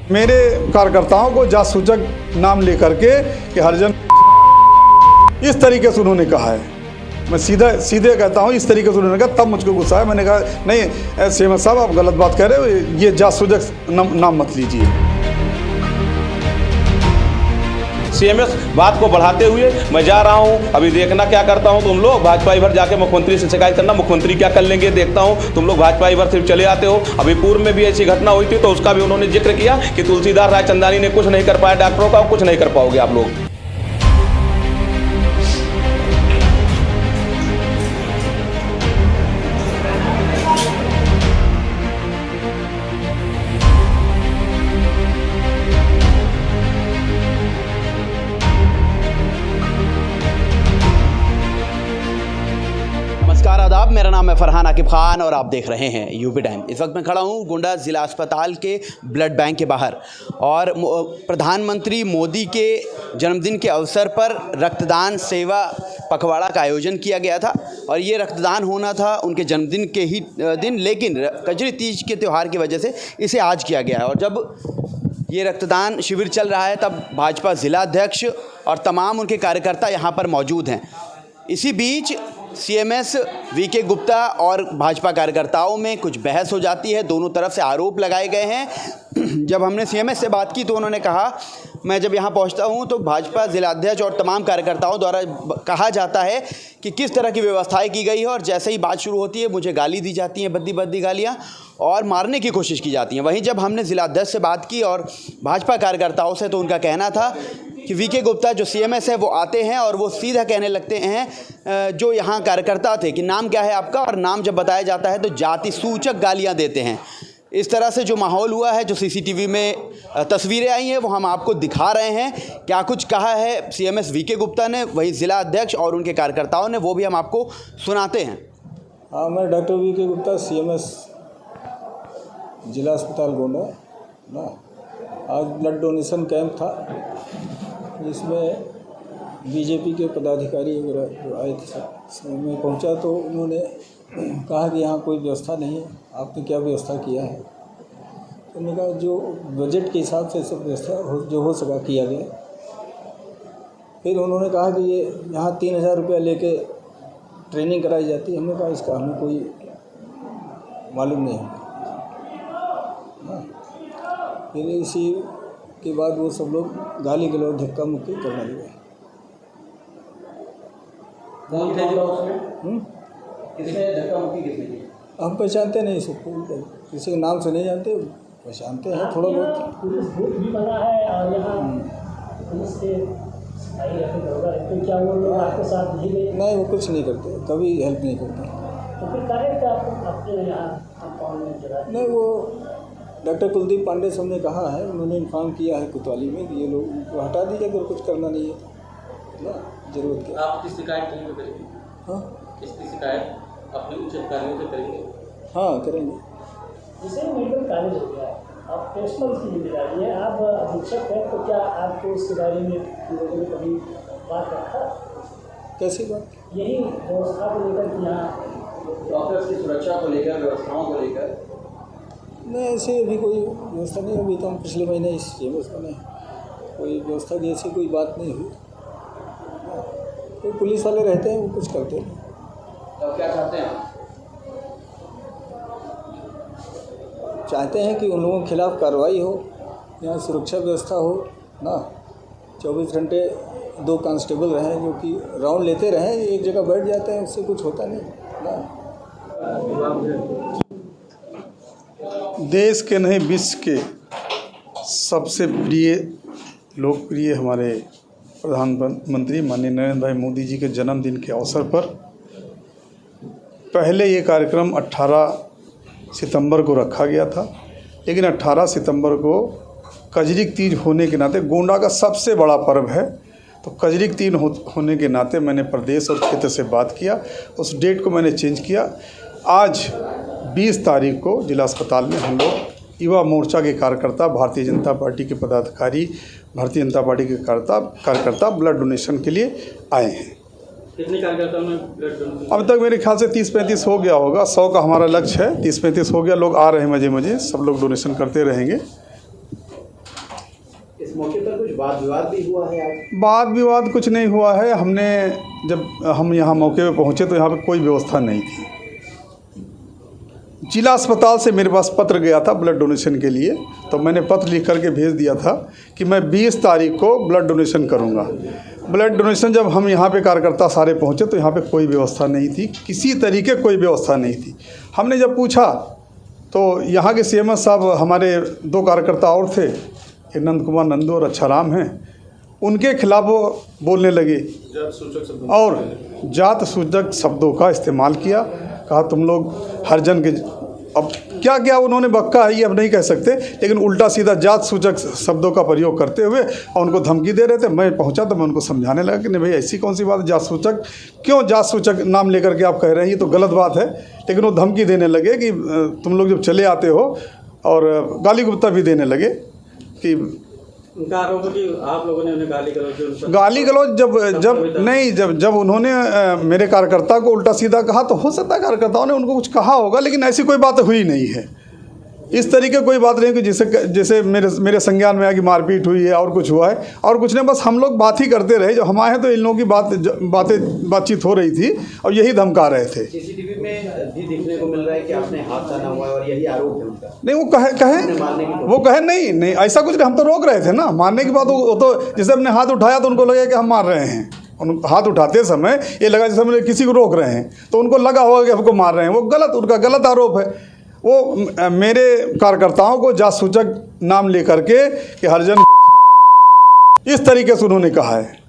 मेरे कार्यकर्ताओं को जासूचक नाम लेकर के कि हरिजन इस तरीके से उन्होंने कहा है। मैं सीधे कहता हूँ, इस तरीके से उन्होंने कहा, तब मुझको गुस्सा है। मैंने कहा नहीं सीएम साहब, आप गलत बात कह रहे हो, ये जासूचक नाम मत लीजिए। सीएमएस बात को बढ़ाते हुए मैं जा रहा हूं, अभी देखना क्या करता हूं। तुम लोग भाजपा इधर जाके मुख्यमंत्री से शिकायत करना, मुख्यमंत्री क्या कर लेंगे देखता हूं। तुम लोग भाजपा इधर सिर्फ चले आते हो। अभी पूर्व में भी ऐसी घटना हुई थी तो उसका भी उन्होंने जिक्र किया कि तुलसीदास रायचंदानी ने कुछ नहीं कर पाया डॉक्टरों का, कुछ नहीं कर पाओगे आप लोग। नमस्कार आदाब, मेरा नाम है फरहान आकिब खान और आप देख रहे हैं यूपी टाइम। इस वक्त मैं खड़ा हूं गोंडा ज़िला अस्पताल के ब्लड बैंक के बाहर और प्रधानमंत्री मोदी के जन्मदिन के अवसर पर रक्तदान सेवा पखवाड़ा का आयोजन किया गया था और ये रक्तदान होना था उनके जन्मदिन के ही दिन, लेकिन कजरी तीज के त्यौहार की वजह से इसे आज किया गया है। और जब ये रक्तदान शिविर चल रहा है तब भाजपा ज़िला अध्यक्ष और तमाम उनके कार्यकर्ता यहाँ पर मौजूद हैं। इसी बीच सीएमएस वीके गुप्ता और भाजपा कार्यकर्ताओं में कुछ बहस हो जाती है, दोनों तरफ से आरोप लगाए गए हैं। जब हमने सीएमएस से बात की तो उन्होंने कहा, मैं जब यहाँ पहुँचता हूँ तो भाजपा जिलाध्यक्ष और तमाम कार्यकर्ताओं द्वारा कहा जाता है कि किस तरह की व्यवस्थाएं की गई है और जैसे ही बात शुरू होती है मुझे गाली दी जाती हैं, बद्दी गालियाँ, और मारने की कोशिश की जाती हैं। वहीं जब हमने जिलाध्यक्ष से बात की और भाजपा कार्यकर्ताओं से तो उनका कहना था कि वीके गुप्ता जो सीएमएस है वो आते हैं और वो सीधा कहने लगते हैं जो यहाँ कार्यकर्ता थे कि नाम क्या है आपका, और नाम जब बताया जाता है तो जाति सूचक गालियाँ देते हैं। इस तरह से जो माहौल हुआ है, जो सीसीटीवी में तस्वीरें आई हैं वो हम आपको दिखा रहे हैं। क्या कुछ कहा है सीएमएस वीके गुप्ता ने, वही ज़िला अध्यक्ष और उनके कार्यकर्ताओं ने, वो भी हम आपको सुनाते हैं। हाँ, मैं डॉक्टर वीके गुप्ता, सीएमएस जिला अस्पताल गोंडा ना। आज ब्लड डोनेशन कैंप था जिसमें बीजेपी के पदाधिकारी वगैरह आए थे। मैं पहुंचा तो उन्होंने कहा कि यहाँ कोई व्यवस्था नहीं है, आपने क्या व्यवस्था किया है। तो उन्होंने कहा जो बजट के हिसाब से सब व्यवस्था जो हो सका किया गया। फिर उन्होंने कहा कि ये यहाँ 3000 रुपया लेके ट्रेनिंग कराई जाती है। हमने कहा इसका हमें कोई मालूम नहीं है। फिर इसी के बाद वो सब लोग गाली गलौज धक्का मुक्की करने लगे। हम पहचानते नहीं सबको, किसी के नाम से नहीं जानते, पहचानते हैं थोड़ा बहुत। नहीं, वो कुछ नहीं करते, कभी हेल्प नहीं करते। नहीं, वो डॉक्टर कुलदीप पांडे साहब ने कहा है, उन्होंने इन्फॉर्म किया है कोतवाली में कि ये लोग उनको हटा दीजिए अगर कुछ करना नहीं है ना, जरूरत क्या। आप किस शिकायत करेंगे करेंगे? हाँ, किसकी शिकायत अपने उच्च अधिकारियों से करेंगे? हाँ करेंगे। जैसे मेडिकल कॉलेज हो गया, आप प्रेसनल की जिम्मेदारी है, आप अधीक्षक हैं, तो क्या आपको इसके बारे में लोगों ने कभी बात रखा? कैसी बात? यही व्यवस्था को लेकर कि यहाँ डॉक्टर्स की सुरक्षा को लेकर, व्यवस्थाओं को लेकर? नहीं, ऐसे अभी कोई व्यवस्था नहीं। अभी तो हम पिछले महीने इस सीएमएस में कोई व्यवस्था की ऐसी कोई बात नहीं हुई। कोई पुलिस वाले रहते हैं, वो कुछ करते हैं। तो क्या चाहते हैं? चाहते हैं कि उन लोगों के खिलाफ कार्रवाई हो, यहाँ सुरक्षा व्यवस्था हो ना। 24 घंटे 2 कांस्टेबल रहें जो कि राउंड लेते रहें, एक जगह बैठ जाते हैं, उससे कुछ होता नहीं ना। देश के नहीं विश्व के सबसे प्रिय लोकप्रिय हमारे प्रधानमंत्री माननीय नरेंद्र भाई मोदी जी के जन्मदिन के अवसर पर पहले ये कार्यक्रम 18 सितंबर को रखा गया था, लेकिन 18 सितंबर को कजरी तीज होने के नाते गोंडा का सबसे बड़ा पर्व है, तो कजरी तीज होने के नाते मैंने प्रदेश और क्षेत्र से बात किया, उस डेट को मैंने चेंज किया। आज 20 तारीख को जिला अस्पताल में हम लोग युवा मोर्चा के कार्यकर्ता, भारतीय जनता पार्टी के पदाधिकारी, भारतीय जनता पार्टी के कार्यकर्ता ब्लड डोनेशन के लिए आए हैं। कितने कार्यकर्ताओं ने ब्लड डोनेशन? अब तक मेरे ख्याल से 30-35 हो गया होगा। 100 का हमारा लक्ष्य है, 30-35 हो गया। लोग आ रहे हैं मजे, सब लोग डोनेशन करते रहेंगे। इस मौके पर कुछ वाद विवाद भी हुआ है आज? वाद विवाद कुछ नहीं हुआ है। हमने जब हम यहाँ मौके पे पहुँचे तो यहाँ पे कोई व्यवस्था नहीं थी। जिला अस्पताल से मेरे पास पत्र गया था ब्लड डोनेशन के लिए, तो मैंने पत्र लिख करके भेज दिया था कि मैं 20 तारीख को ब्लड डोनेशन करूँगा। ब्लड डोनेशन जब हम यहाँ पे कार्यकर्ता सारे पहुँचे तो यहाँ पे कोई व्यवस्था नहीं थी, किसी तरीके कोई व्यवस्था नहीं थी। हमने जब पूछा तो यहाँ के CMS साहब, हमारे 2 कार्यकर्ता और थे, नंद कुमार नंदू और अच्छाराम हैं, उनके खिलाफ वो बोलने लगे और जात सूचक शब्दों का इस्तेमाल किया। कहा तुम लोग हरिजन के, अब क्या क्या उन्होंने बक्का है ये अब नहीं कह सकते, लेकिन उल्टा सीधा जात सूचक शब्दों का प्रयोग करते हुए और उनको धमकी दे रहे थे। मैं पहुंचा तो मैं उनको समझाने लगा कि नहीं भाई ऐसी कौन सी बात है, जात सूचक क्यों, जात सूचक नाम लेकर के आप कह रहे हैं, ये तो गलत बात है। लेकिन वो धमकी देने लगे कि तुम लोग जब चले आते हो, और गाली गुप्ता भी देने लगे कि उनका आरोप है कि आप लोगों ने उन्हें गाली गलौज जब उन्होंने मेरे कार्यकर्ता को उल्टा सीधा कहा, तो हो सकता है कार्यकर्ताओं ने उनको कुछ कहा होगा, लेकिन ऐसी कोई बात हुई नहीं है। इस तरीके कोई बात नहीं कि जैसे मेरे संज्ञान में आया कि मारपीट हुई है और कुछ हुआ है, और कुछ नहीं। बस हम लोग बात ही करते रहे। जो हम आए हैं तो इन लोगों की बातचीत हो रही थी और यही धमका रहे थे। CCTV में भी देखने को मिल रहा है कि आपने हाथ ताना हुआ है और यही आरोप है उनका। नहीं, वो कहे नहीं ऐसा कुछ नहीं, हम तो रोक रहे थे ना। मारने की बात वो तो जैसे हमने हाथ उठाया तो उनको लगा कि हम मार रहे हैं। हाथ उठाते समय ये लगा जैसे हम किसी को रोक रहे हैं, तो उनको लगा होगा कि हमको मार रहे हैं। वो उनका गलत आरोप है। वो मेरे कार्यकर्ताओं को जासूचक नाम लेकर के कि हरिजन के इस तरीके से उन्होंने कहा है।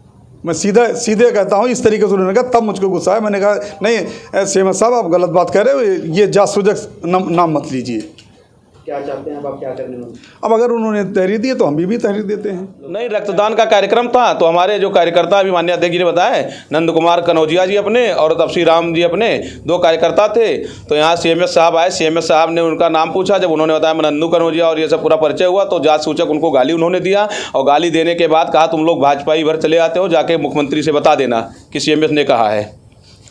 मैं सीधे कहता हूँ, इस तरीके से उन्होंने कहा, तब मुझको गुस्सा आया। मैंने कहा नहीं CMS साहब, आप गलत बात कह रहे हो, ये जासूचक नाम मत लीजिए। क्या चाहते हैं अब आप क्या करने में? अब अगर उन्होंने तहरीर दी है तो हम भी तहरीर देते हैं। नहीं, रक्तदान का कार्यक्रम था तो हमारे जो कार्यकर्ता अभी माननीय अध्यक्ष जी ने बताया, नंद कुमार कनौजिया जी अपने और तपसी राम जी अपने 2 कार्यकर्ता थे। तो यहाँ CMS साहब आए, CMS साहब ने उनका नाम पूछा। जब उन्होंने बताया मैं नंदू कनौजिया और ये सब पूरा परिचय हुआ, तो जात सूचक उनको गाली उन्होंने दिया, और गाली देने के बाद कहा तुम लोग भाजपा भर चले आते हो, जाके मुख्यमंत्री से बता देना कि CMS ने कहा है।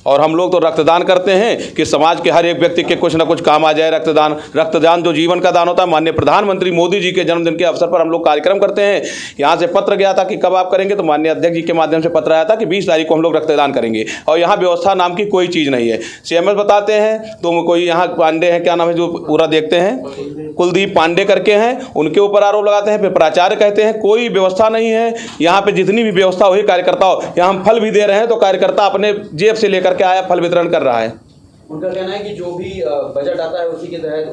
और हम लोग तो रक्तदान करते हैं कि समाज के हर एक व्यक्ति के कुछ ना कुछ काम आ जाए। रक्तदान जो जीवन का दान होता है। माननीय प्रधानमंत्री मोदी जी के जन्मदिन के अवसर पर हम लोग कार्यक्रम करते हैं। यहाँ से पत्र गया था कि कब आप करेंगे, तो माननीय अध्यक्ष जी के माध्यम से पत्र आया था कि 20 तारीख को हम लोग रक्तदान करेंगे। और यहाँ व्यवस्था नाम की कोई चीज़ नहीं है। CMS बताते हैं तो कोई यहाँ पांडे हैं, क्या नाम है जो पूरा देखते हैं, कुलदीप पांडे करके हैं, उनके ऊपर आरोप लगाते हैं। फिर प्राचार्य कहते हैं कोई व्यवस्था नहीं है। यहाँ पे जितनी भी व्यवस्था हुई कार्यकर्ताओं, यहाँ हम फल भी दे रहे हैं तो कार्यकर्ता अपने जेब से लेकर के आया फल वितरण कर रहा है। उनका कहना है कि जो भी बजट आता है उसी के तहत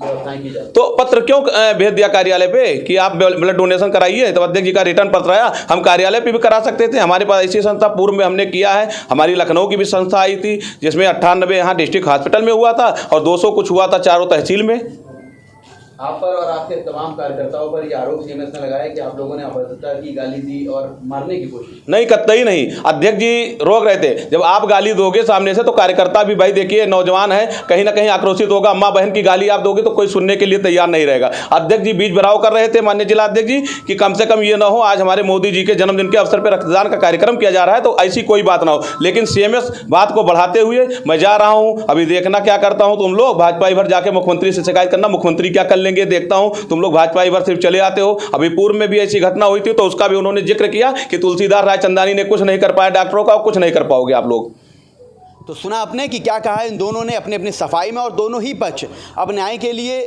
व्यवस्थाएं की जाती। तो पत्र क्यों भेज दिया कार्यालय पे कि आप ब्लड डोनेशन कराइए? तो अध्यक्ष जी का रिटर्न पत्र आया। हम कार्यालय पे भी करा सकते थे। हमारे पास ऐसी संस्था पूर्व में हमने किया है। हमारी लखनऊ की भी संस्था आई थी जिसमें 98 यहाँ डिस्ट्रिक्ट हॉस्पिटल में हुआ था और 200 कुछ हुआ था चारों तहसील में। आप पर और आपके तमाम कार्यकर्ताओं पर ये आरोप CMS ने लगाया कि आप लोगों ने अभद्रता की, गाली दी और मारने की कोशिश। नहीं, कतई नहीं। अध्यक्ष जी रोक रहे थे। जब आप गाली दोगे सामने से तो कार्यकर्ता भी, भाई देखिए नौजवान है, कहीं ना कहीं आक्रोशित होगा। अम्मा बहन की गाली आप दोगे तो कोई सुनने के लिए तैयार नहीं रहेगा। अध्यक्ष जी बीच भराव कर रहे थे, माननीय जिला अध्यक्ष जी, कि कम से कम ये ना हो आज हमारे मोदी जी के जन्मदिन के अवसर पर रक्तदान का कार्यक्रम किया जा रहा है तो ऐसी कोई बात ना हो। लेकिन CMS बात को बढ़ाते हुए मैं जा रहा हूँ, अभी देखना क्या करता हूँ। तुम लोग भाजपा भर जाके मुख्यमंत्री से शिकायत करना, मुख्यमंत्री क्या कर लेंगे देखता हूँ। तुम लोग भाजपा भर सिर्फ चले आते हो। अभी पूर्व में भी ऐसी घटना हुई थी तो उसका भी उन्होंने जिक्र किया कि तुलसीदास रायचंदानी ने कुछ नहीं कर पाया, डॉक्टरों का कुछ नहीं कर पाओगे आप लोग। तो सुना आपने कि क्या कहा है इन दोनों ने अपने अपने सफाई में, और दोनों ही पक्ष अब न्याय के लिए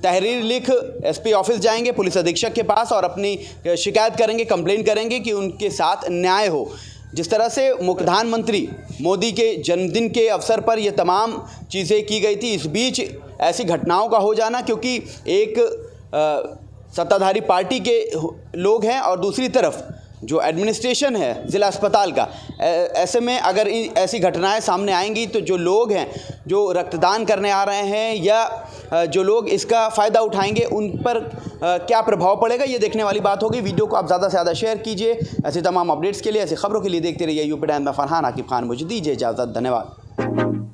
तहरीर लिख SP ऑफिस जाएंगे, पुलिस अधीक्षक के पास, और अपनी शिकायत करेंगे, कंप्लेंट करेंगे कि उनके साथ न्याय हो। जिस तरह से प्रधानमंत्री मोदी के जन्मदिन के अवसर पर ये तमाम चीज़ें की गई थी, इस बीच ऐसी घटनाओं का हो जाना, क्योंकि एक सत्ताधारी पार्टी के लोग हैं और दूसरी तरफ जो एडमिनिस्ट्रेशन है ज़िला अस्पताल का, ऐसे में अगर ऐसी घटनाएं सामने आएंगी तो जो लोग हैं जो रक्तदान करने आ रहे हैं या जो लोग इसका फ़ायदा उठाएंगे उन पर क्या प्रभाव पड़ेगा, ये देखने वाली बात होगी। वीडियो को आप ज़्यादा से ज़्यादा शेयर कीजिए। ऐसे तमाम अपडेट्स के लिए, ऐसी खबरों के लिए देखते रहिए यूपी टाइम में। फरहान आकिब खान मुझे दीजिए इजाज़त। धन्यवाद।